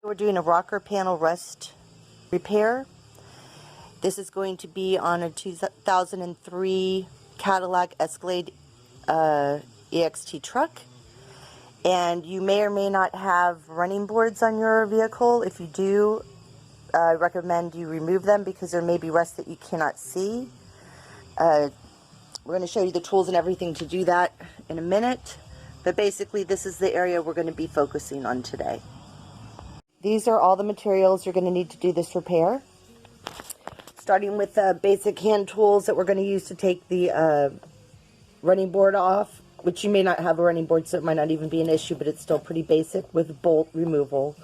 We're doing a rocker panel rust repair. This is going to be on a 2003 Cadillac Escalade EXT truck. And you may or may not have running boards on your vehicle. If you do, I recommend you remove them because there may be rust that you cannot see. We're going to show you the tools and everything to do that in a minute. But basically, this is the area we're going to be focusing on today. These are all the materials you're going to need to do this repair. Starting with the basic hand tools that we're going to use to take the running board off, which you may not have a running board, so it might not even be an issue, but it's still pretty basic with bolt removal.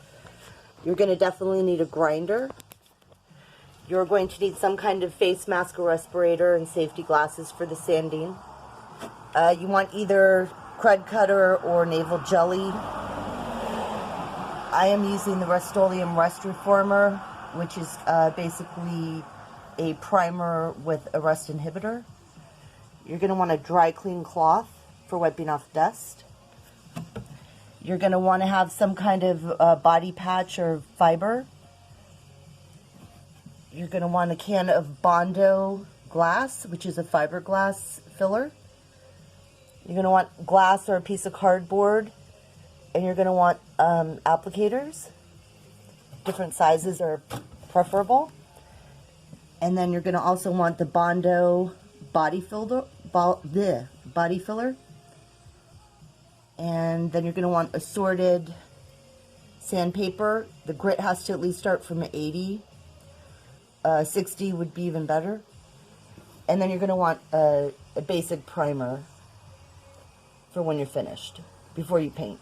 You're going to definitely need a grinder. You're going to need some kind of face mask or respirator and safety glasses for the sanding. You want either Krud Kutter or Naval Jelly. I am using the Rust-Oleum Rust Reformer, which is basically a primer with a rust inhibitor. You're going to want a dry clean cloth for wiping off dust. You're going to want to have some kind of body patch or fiber. You're going to want a can of Bondo glass, which is a fiberglass filler. You're going to want glass or a piece of cardboard. And you're going to want applicators. Different sizes are preferable. And then you're going to also want the Bondo body filler. And then you're going to want assorted sandpaper. The grit has to at least start from 80. 60 would be even better. And then you're going to want a basic primer for when you're finished, before you paint.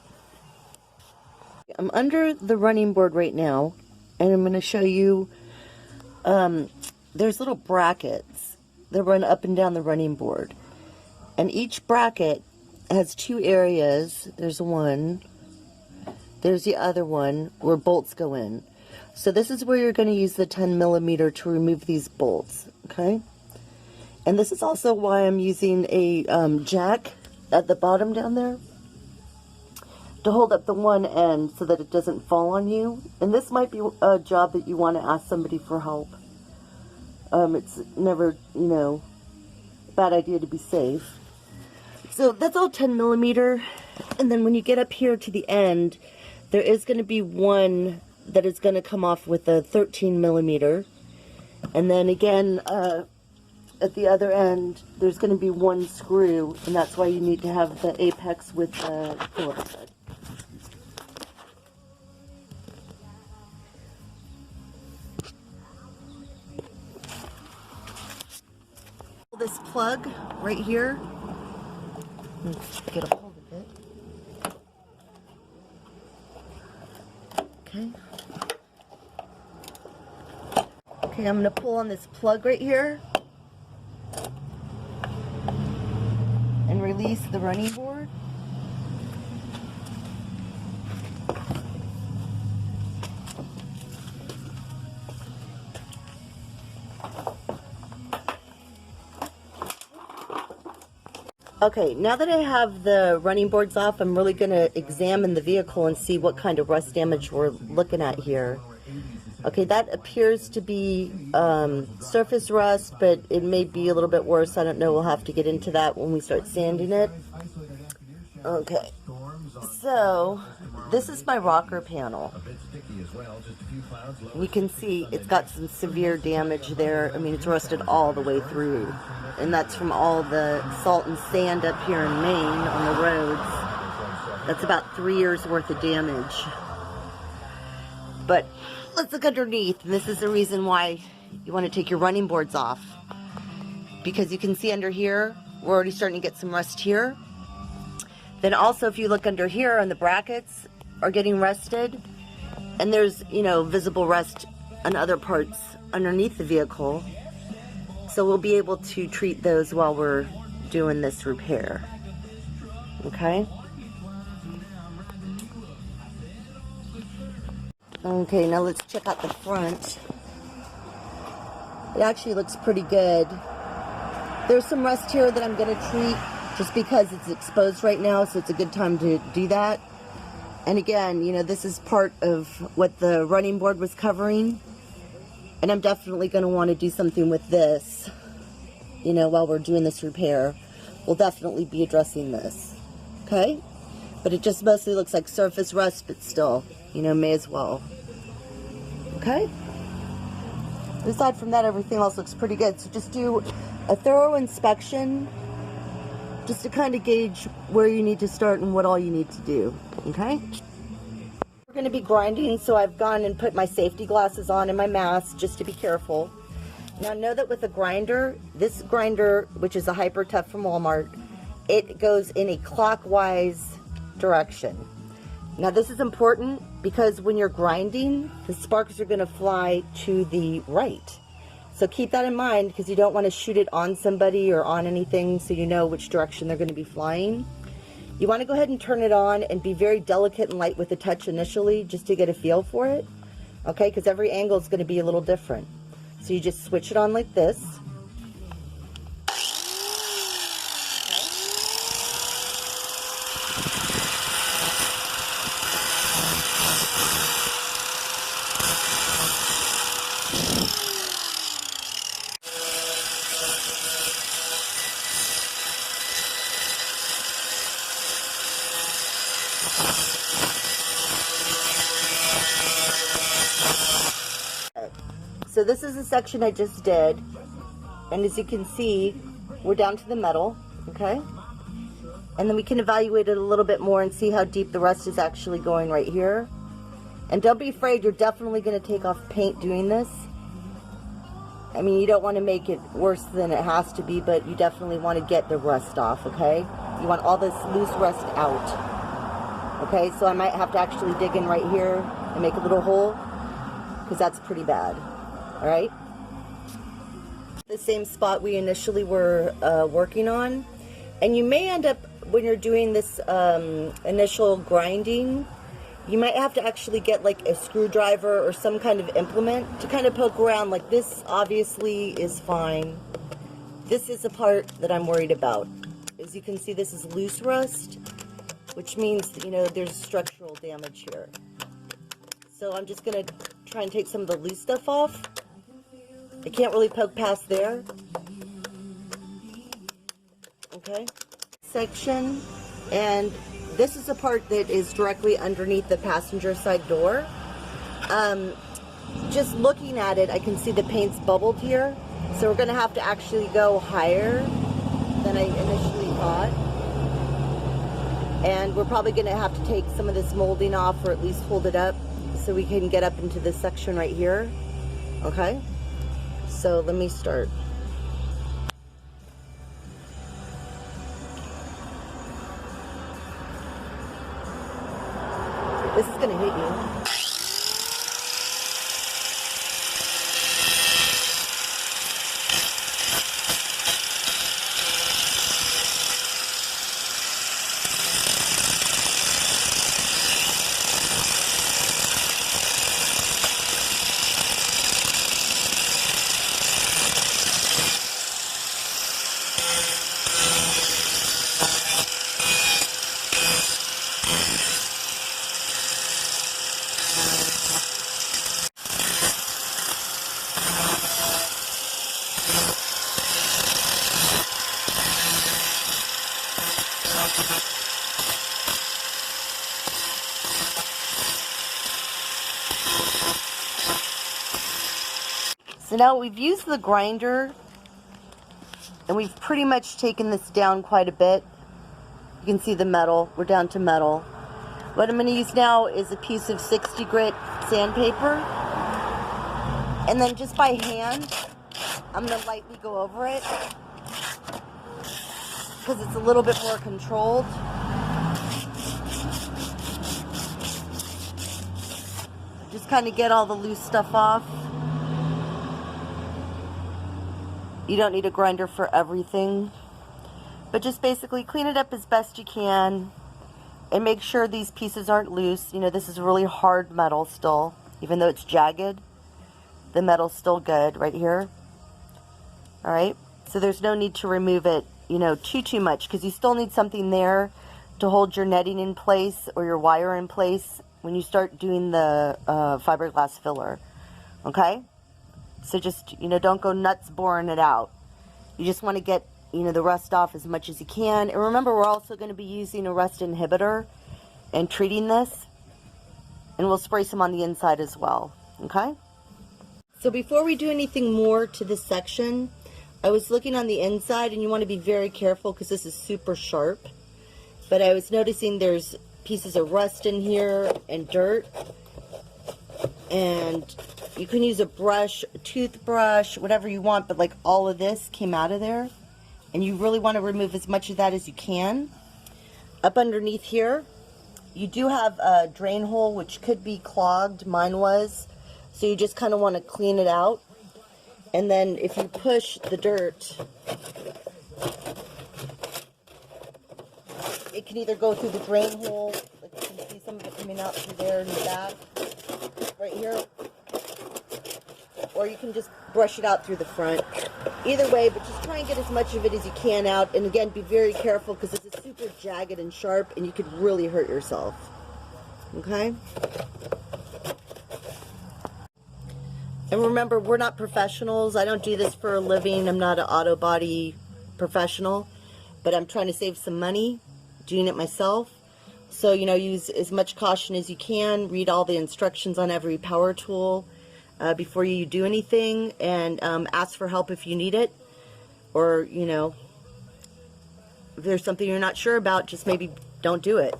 I'm under the running board right now, and I'm going to show you, there's little brackets that run up and down the running board. And each bracket has two areas. There's one, there's the other one where bolts go in. So this is where you're going to use the 10mm to remove these bolts, okay? And this is also why I'm using a jack at the bottom down there to hold up the one end so that it doesn't fall on you. And this might be a job that you want to ask somebody for help. It's never, you know, a bad idea to be safe. So that's all 10mm. And then when you get up here to the end, there is going to be one that is going to come off with a 13mm. And then again, at the other end, there's going to be one screw, and that's why you need to have the apex with the Phillips head. This plug right here, let's get a hold of it. Okay. Okay, I'm going to pull on this plug right here and release the running board. Okay, now that I have the running boards off, I'm really going to examine the vehicle and see what kind of rust damage we're looking at here. Okay, that appears to be surface rust, but it may be a little bit worse. I don't know. We'll have to get into that when we start sanding it. Okay, so this is my rocker panel. You can see it's got some severe damage there. I mean, it's rusted all the way through. And that's from all the salt and sand up here in Maine on the roads. That's about 3 years worth of damage. But let's look underneath. And this is the reason why you want to take your running boards off. Because you can see under here, we're already starting to get some rust here. Then also if you look under here on the brackets are getting rusted. And there's, you know, visible rust on other parts underneath the vehicle. So we'll be able to treat those while we're doing this repair. Okay? Okay, now let's check out the front. It actually looks pretty good. There's some rust here that I'm going to treat just because it's exposed right now, so it's a good time to do that. And again, you know, this is part of what the running board was covering. And I'm definitely going to want to do something with this, you know, while we're doing this repair. We'll definitely be addressing this. Okay? But it just mostly looks like surface rust, but still, you know, may as well. Okay? Aside from that, everything else looks pretty good. So just do a thorough inspection just to kind of gauge where you need to start and what all you need to do. Okay? We're going to be grinding, so I've gone and put my safety glasses on and my mask just to be careful. Now know that with a grinder, this grinder, which is a Hyper Tough from Walmart, it goes in a clockwise direction. Now this is important because when you're grinding, the sparks are going to fly to the right. So keep that in mind because you don't want to shoot it on somebody or on anything, so you know which direction they're going to be flying. You want to go ahead and turn it on and be very delicate and light with the touch initially just to get a feel for it. Okay, because every angle is going to be a little different. So you just switch it on like this. So this is the section I just did, and as you can see, we're down to the metal, okay? And then we can evaluate it a little bit more and see how deep the rust is actually going right here. And don't be afraid, you're definitely going to take off paint doing this. I mean, you don't want to make it worse than it has to be, but you definitely want to get the rust off, okay? You want all this loose rust out. Okay, so I might have to actually dig in right here and make a little hole, because that's pretty bad. Alright? The same spot we initially were working on. And you may end up, when you're doing this initial grinding, you might have to actually get like a screwdriver or some kind of implement to kind of poke around. Like this obviously is fine. This is the part that I'm worried about. As you can see, this is loose rust, which means, you know, there's structural damage here. So I'm just going to try and take some of the loose stuff off. I can't really poke past there. Okay. Section, and this is the part that is directly underneath the passenger side door. Just looking at it, I can see the paint's bubbled here. So we're going to have to actually go higher than I initially thought. And we're probably going to have to take some of this molding off, or at least hold it up so we can get up into this section right here. Okay? So let me start. This is going to hit you. So now we've used the grinder and we've pretty much taken this down quite a bit. You can see the metal. We're down to metal. What I'm going to use now is a piece of 60 grit sandpaper. And then just by hand, I'm going to lightly go over it because it's a little bit more controlled. Just kind of get all the loose stuff off. You don't need a grinder for everything, but just basically clean it up as best you can and make sure these pieces aren't loose. You know, this is really hard metal still, even though it's jagged. The metal's still good right here. All right, so there's no need to remove it, you know, too much, because you still need something there to hold your netting in place or your wire in place when you start doing the fiberglass filler. Okay? So just, don't go nuts boring it out. You just want to get, the rust off as much as you can. And remember, we're also going to be using a rust inhibitor and treating this. And we'll spray some on the inside as well. Okay? So before we do anything more to this section, I was looking on the inside, and you want to be very careful because this is super sharp. But I was noticing there's pieces of rust in here and dirt. And you can use a brush, a toothbrush, whatever you want, but like all of this came out of there. And you really want to remove as much of that as you can. Up underneath here, you do have a drain hole which could be clogged. Mine was. So you just kind of want to clean it out. And then if you push the dirt, it can either go through the drain hole, like you can see some of it coming out through there in the back, right here, or you can just brush it out through the front. Either way, but just try and get as much of it as you can out. And again, be very careful because this is super jagged and sharp and you could really hurt yourself. Okay? And remember, we're not professionals. I don't do this for a living. I'm not an auto body professional, but I'm trying to save some money doing it myself. So, use as much caution as you can. Read all the instructions on every power tool before you do anything, and ask for help if you need it. Or, if there's something you're not sure about, just maybe don't do it.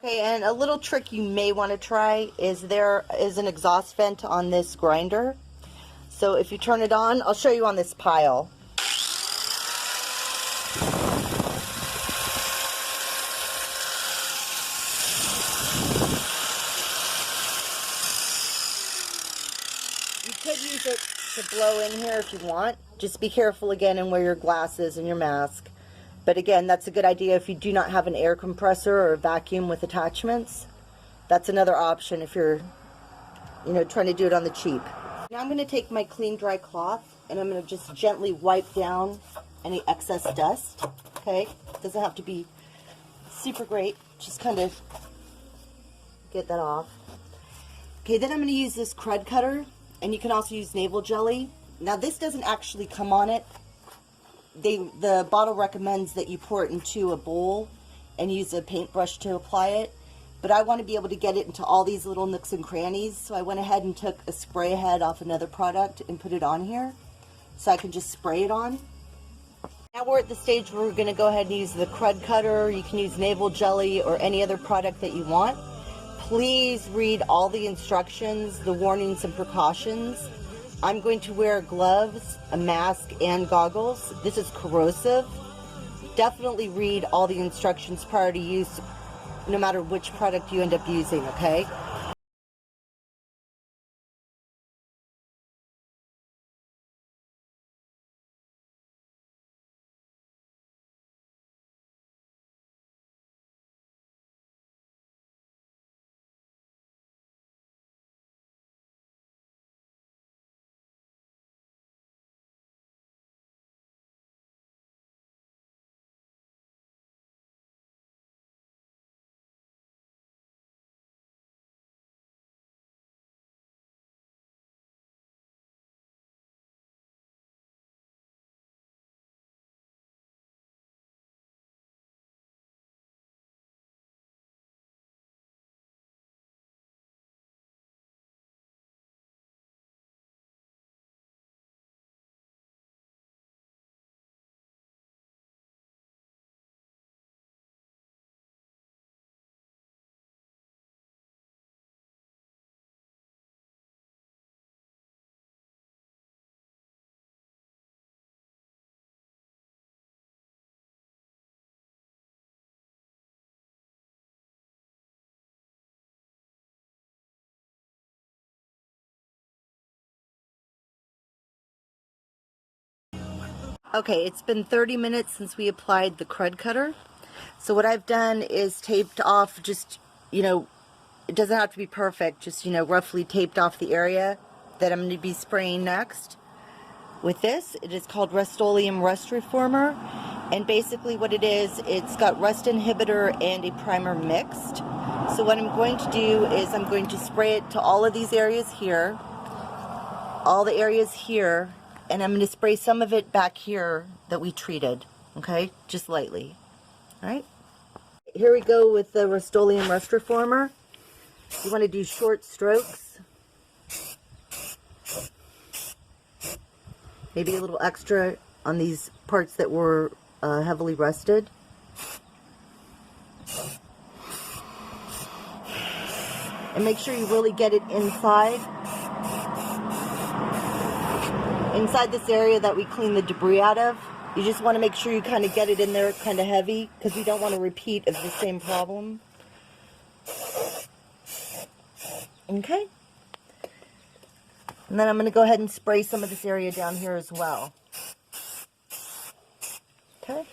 Okay, and a little trick you may want to try is there is an exhaust vent on this grinder. So if you turn it on, I'll show you on this pile. You could use it to blow in here if you want. Just be careful again and wear your glasses and your mask. But again, that's a good idea if you do not have an air compressor or a vacuum with attachments. That's another option if you're, trying to do it on the cheap. Now I'm going to take my clean, dry cloth, and I'm going to just gently wipe down any excess dust. Okay? It doesn't have to be super great. Just kind of get that off. Okay, then I'm going to use this crud cutter, and you can also use navel jelly. Now this doesn't actually come on it. The bottle recommends that you pour it into a bowl and use a paintbrush to apply it, but I want to be able to get it into all these little nooks and crannies, so I went ahead and took a spray head off another product and put it on here so I can just spray it on. Now we're at the stage where we're going to go ahead and use the crud cutter. You can use navel jelly or any other product that you want. Please read all the instructions, the warnings and precautions. I'm going to wear gloves, a mask, and goggles. This is corrosive. Definitely read all the instructions prior to use, no matter which product you end up using, okay? Okay, it's been 30 minutes since we applied the crud cutter. So what I've done is taped off just, it doesn't have to be perfect, just, roughly taped off the area that I'm going to be spraying next. With this, it is called Rust-Oleum Rust Reformer, And basically what it is, it's got rust inhibitor and a primer mixed. So what I'm going to do is I'm going to spray it to all of these areas here, all the areas here, and I'm going to spray some of it back here that we treated, okay, just lightly. All right, here we go with the Rust-Oleum Rust Reformer. You want to do short strokes, maybe a little extra on these parts that were heavily rusted. And make sure you really get it inside this area that we clean the debris out of. You just want to make sure you kind of get it in there kind of heavy, because we don't want to repeat of the same problem. Okay. And then I'm going to go ahead and spray some of this area down here as well. Okay.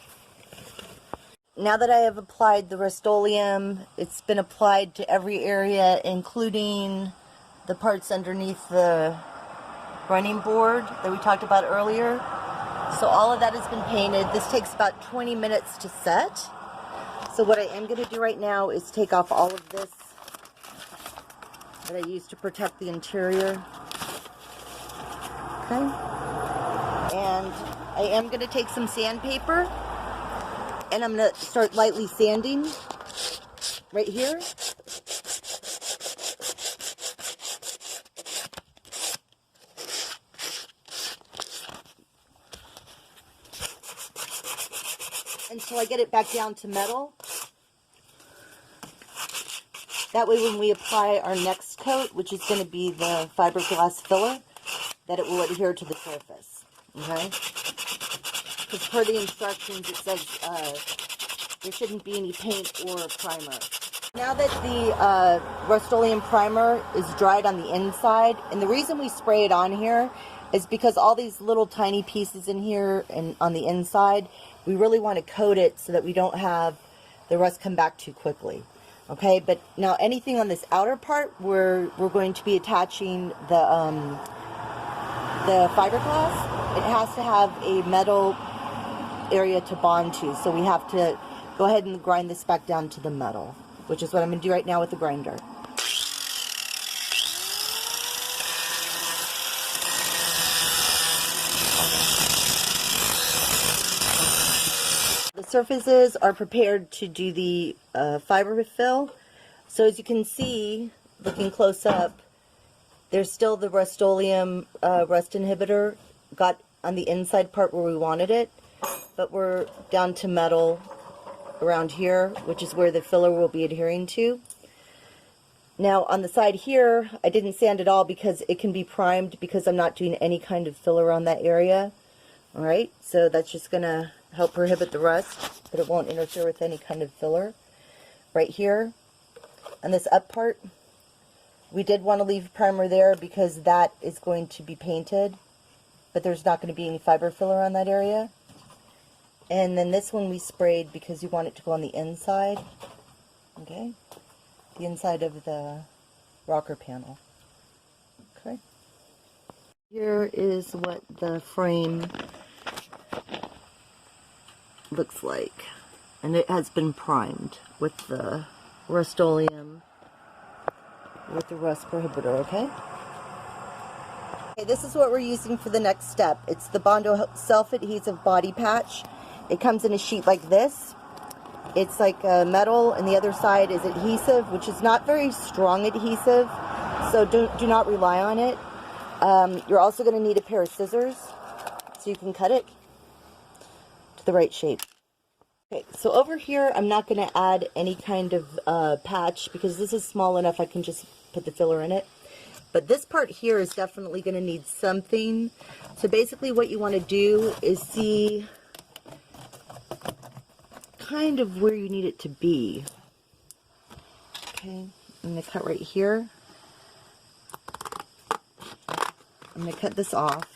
Now that I have applied the Rust-Oleum, it's been applied to every area, including the parts underneath the running board that we talked about earlier. So all of that has been painted. This takes about 20 minutes to set. So what I am going to do right now is take off all of this that I used to protect the interior. Okay. And I am going to take some sandpaper, and I'm going to start lightly sanding right here. Until I get it back down to metal. That way when we apply our next coat, which is going to be the fiberglass filler, that it will adhere to the surface. Okay? Because per the instructions it says there shouldn't be any paint or primer. Now that the Rust-Oleum primer is dried on the inside, and the reason we spray it on here is because all these little tiny pieces in here and on the inside, we really want to coat it so that we don't have the rust come back too quickly. Okay, but now anything on this outer part, we're going to be attaching the fiberglass. It has to have a metal area to bond to, so we have to go ahead and grind this back down to the metal, which is what I'm going to do right now with the grinder. The surfaces are prepared to do the fiber fill. So as you can see, looking close up, there's still the Rust-Oleum rust inhibitor got on the inside part where we wanted it, but we're down to metal around here, which is where the filler will be adhering to. Now on the side here, I didn't sand it all because it can be primed, because I'm not doing any kind of filler on that area. Alright, so that's just going to help prohibit the rust, but it won't interfere with any kind of filler. Right here, on this up part, we did want to leave primer there because that is going to be painted, but there's not going to be any fiber filler on that area. And then this one we sprayed because you want it to go on the inside, okay, the inside of the rocker panel. Okay. Here is what the frame looks like, and it has been primed with the Rust-Oleum with the rust prohibitor. Okay, this is what we're using for the next step. It's the Bondo self-adhesive body patch. It comes in a sheet like this. It's like metal, and the other side is adhesive, which is not very strong adhesive, so do not rely on it. You're also going to need a pair of scissors so you can cut it to the right shape. Okay, so over here I'm not going to add any kind of patch because this is small enough I can just put the filler in it. But this part here is definitely going to need something. So basically what you want to do is see kind of where you need it to be. Okay, I'm going to cut right here. I'm going to cut this off.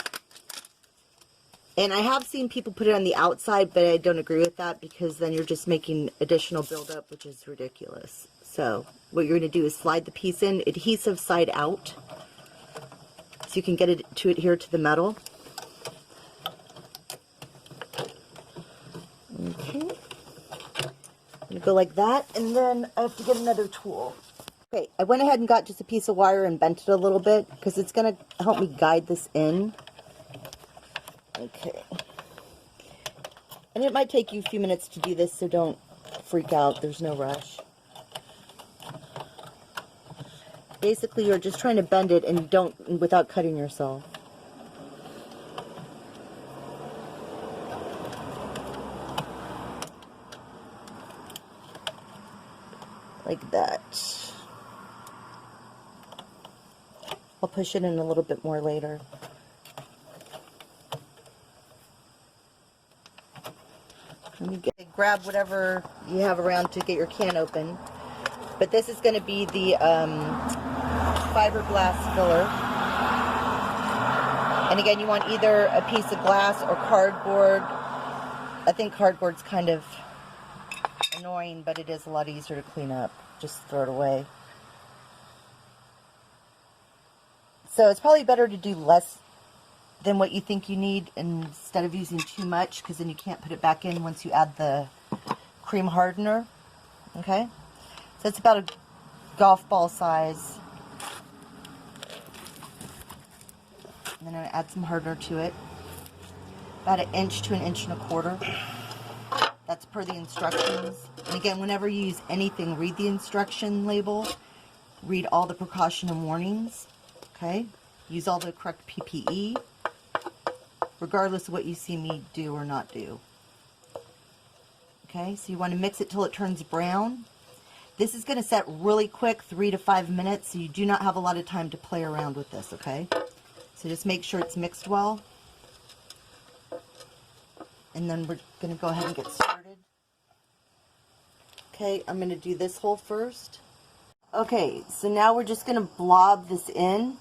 And I have seen people put it on the outside, but I don't agree with that because then you're just making additional buildup, which is ridiculous. So what you're going to do is slide the piece in, adhesive side out, so you can get it to adhere to the metal. go like that, and then I have to get another tool. Okay, I went ahead and got just a piece of wire and bent it a little bit because it's going to help me guide this in. Okay. And it might take you a few minutes to do this, so don't freak out. There's no rush. Basically, you're just trying to bend it and without cutting yourself. Like that. I'll push it in a little bit more later. Let me grab whatever you have around to get your can open. But this is going to be the fiberglass filler. And again, you want either a piece of glass or cardboard. I think cardboard's kind of annoying, but it is a lot easier to clean up. Just throw it away. So it's probably better to do less than what you think you need instead of using too much, because then you can't put it back in once you add the cream hardener. Okay? So it's about a golf ball size. And then I'm going to add some hardener to it. About 1 inch to 1.25 inches. That's per the instructions. And again, whenever you use anything, read the instruction label. Read all the precaution and warnings. Okay? Use all the correct PPE. Regardless of what you see me do or not do. Okay? So you want to mix it till it turns brown. This is going to set really quick, 3 to 5 minutes, so you do not have a lot of time to play around with this, okay? So just make sure it's mixed well. And then we're going to go ahead and get started. Okay, I'm going to do this hole first. Okay, so now we're just going to blob this in.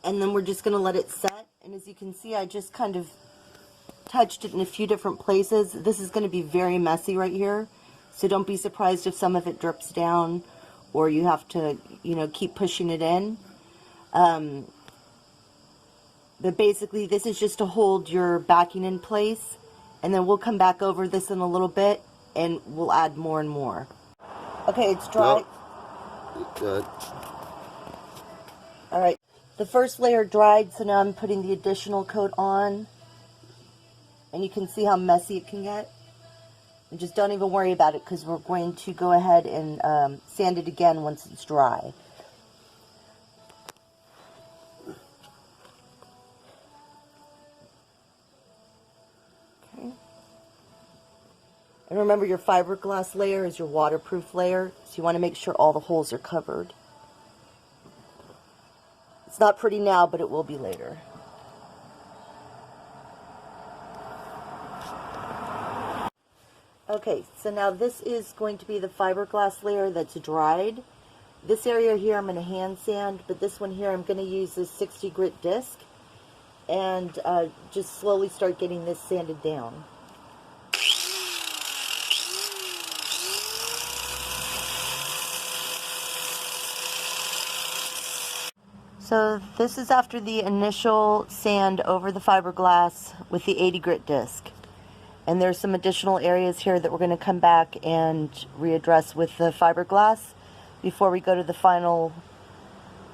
And then we're just going to let it set. And as you can see, I just kind of touched it in a few different places. This is going to be very messy right here. So don't be surprised if some of it drips down or you have to, you know, keep pushing it in. But basically, this is just to hold your backing in place. And then we'll come back over this in a little bit and we'll add more and more. Okay, it's dry. Good. All right. The first layer dried, so now I'm putting the additional coat on. And you can see how messy it can get. And just don't even worry about it because we're going to go ahead and sand it again once it's dry. Okay. And remember, your fiberglass layer is your waterproof layer, so you want to make sure all the holes are covered. It's not pretty now, but it will be later. Okay, so now this is going to be the fiberglass layer that's dried. This area here I'm going to hand sand, but this one here I'm going to use this 60 grit disc and just slowly start getting this sanded down. So this is after the initial sand over the fiberglass with the 80 grit disc. And there's some additional areas here that we're going to come back and readdress with the fiberglass before we go to the final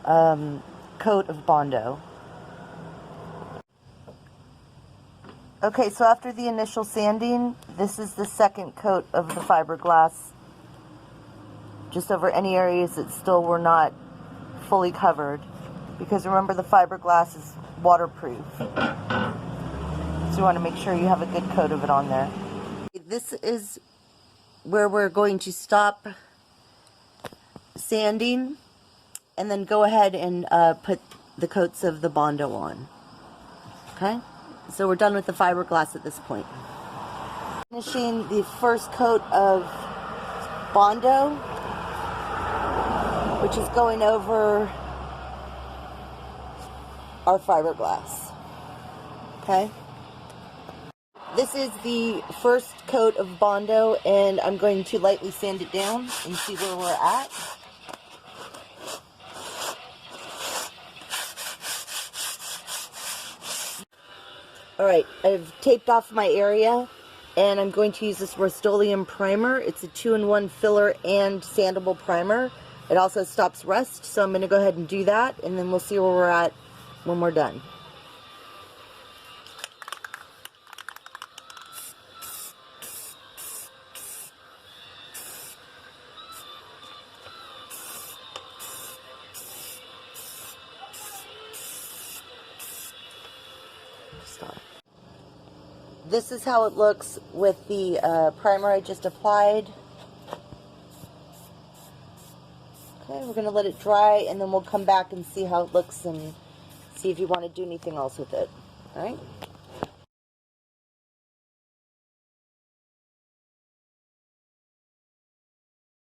coat of Bondo. Okay, so after the initial sanding, this is the second coat of the fiberglass, just over any areas that still were not fully covered, because remember the fiberglass is waterproof. So you want to make sure you have a good coat of it on there. This is where we're going to stop sanding and then go ahead and put the coats of the Bondo on. Okay? So we're done with the fiberglass at this point. Finishing the first coat of Bondo, which is going over our fiberglass. Okay? This is the first coat of Bondo, and I'm going to lightly sand it down and see where we're at. Alright, I've taped off my area, And I'm going to use this Rust-Oleum primer. It's a 2-in-1 filler and sandable primer. It also stops rust, so I'm going to go ahead and do that, and then we'll see where we're at when we're done. Stop. This is how it looks with the primer I just applied. Okay, we're going to let it dry, and then we'll come back and see how it looks and see if you want to do anything else with it. All right?